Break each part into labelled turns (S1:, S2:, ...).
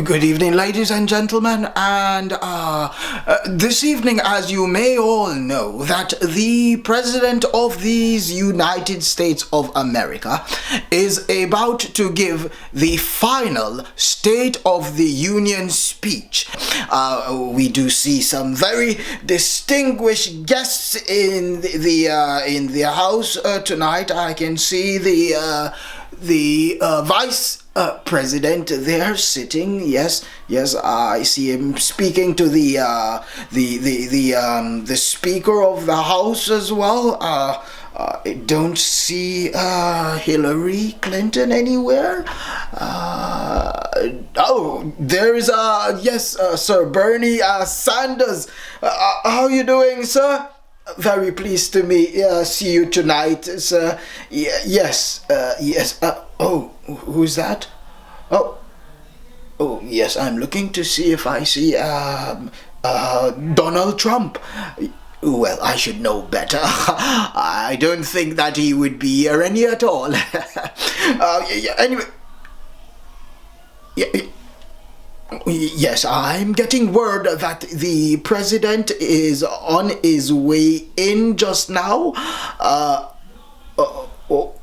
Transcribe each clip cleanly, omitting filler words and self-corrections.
S1: Good evening, ladies and gentlemen, and this evening, as you may all know, that the President of these United States of America is about to give the final State of the Union speech. We do see some very distinguished guests in the house tonight. I can see the Vice President there sitting. Yes, I see him speaking to the Speaker of the House as well. I don't see Hillary Clinton anywhere. Oh, there is Sir Bernie Sanders. How are you doing, sir? Very pleased to see you tonight, sir. Yes. Oh, who's that? Oh, yes. I'm looking to see if I see Donald Trump. Well, I should know better. I don't think that he would be here any at all. Anyway. Yes, I'm getting word that the president is on his way in just now.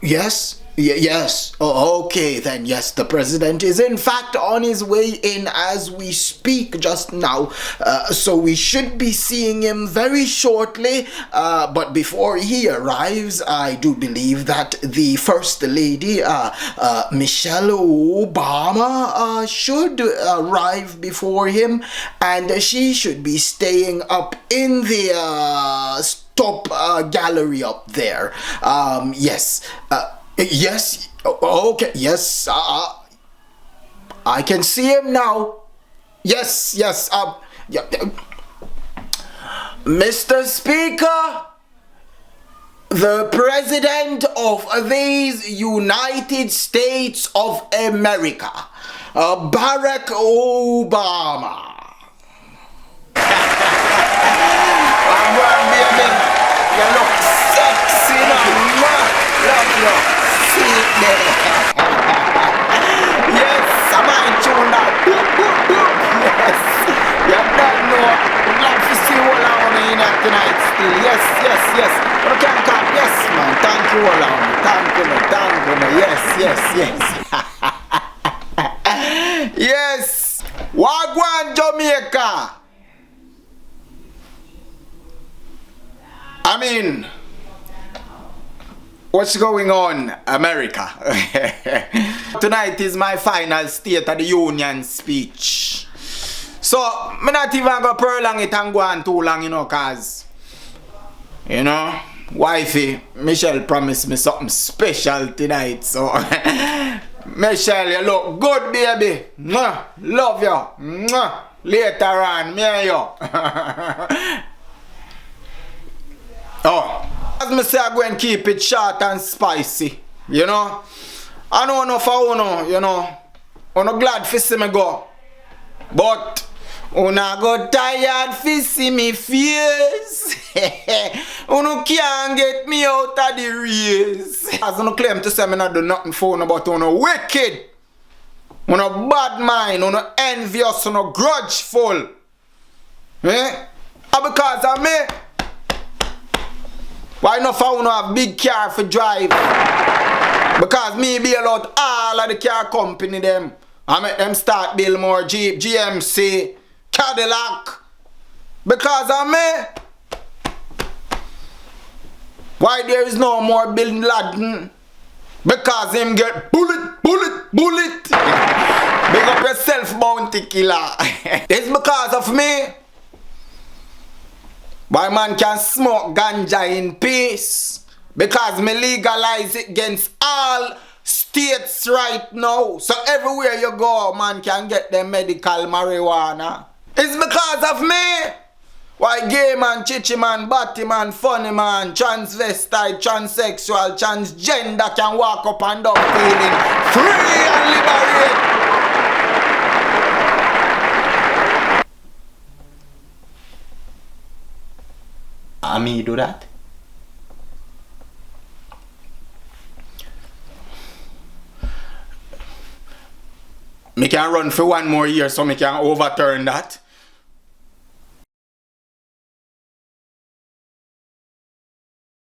S1: Yes. Yes. Oh, okay, then yes, the president is in fact on his way in as we speak just now. So we should be seeing him very shortly. But before he arrives, I do believe that the First Lady, Michelle Obama, should arrive before him, and she should be staying up in the top gallery up there. Yes. Yes. Okay. Yes. I can see him now. Yes. Yeah. Mr. Speaker, the President of these United States of America, Barack Obama. Baby, you look sexy now. Love you. Yes, I might tune that. Yes, you don't know. We'd love to see all around in here tonight still. Yes. But I can't come. Yes, man. Thank you all around. Thank you. Yes. Yes. Wagwan, Jamaica. I mean, what's going on, America? Tonight is my final State of the Union speech. So, I'm not even going to prolong it and go on too long, cause, wifey, Michelle promised me something special tonight. So, Michelle, you look good, baby. Mwah. Love you. Mwah. Later on, me and you. Oh. As me say, I go and keep it short and spicy, I know enough of uno glad to see me go. But una go tired to see me face. Uno can't get me out of the race. As uno claim to say me not do nothing for uno, but uno wicked, uno bad mind, uno envious, uno grudgeful. Because of me. Why not for uno have big car for drive? Because me bail out all of the car company them. I make them start build more Jeep, GMC, Cadillac. Because of me. Why there is no more Bin Laden? Because him get bullet. Big up yourself, bounty killer. It's because of me. Why man can smoke ganja in peace? Because me legalize it against all states right now. So everywhere you go, man can get them medical marijuana. It's because of me. Why gay man, chichi man, batty man, funny man, transvestite, transsexual, transgender can walk up and down feeling free and liberated. Me do that?
S2: Me can run for 1 more year so me can overturn that.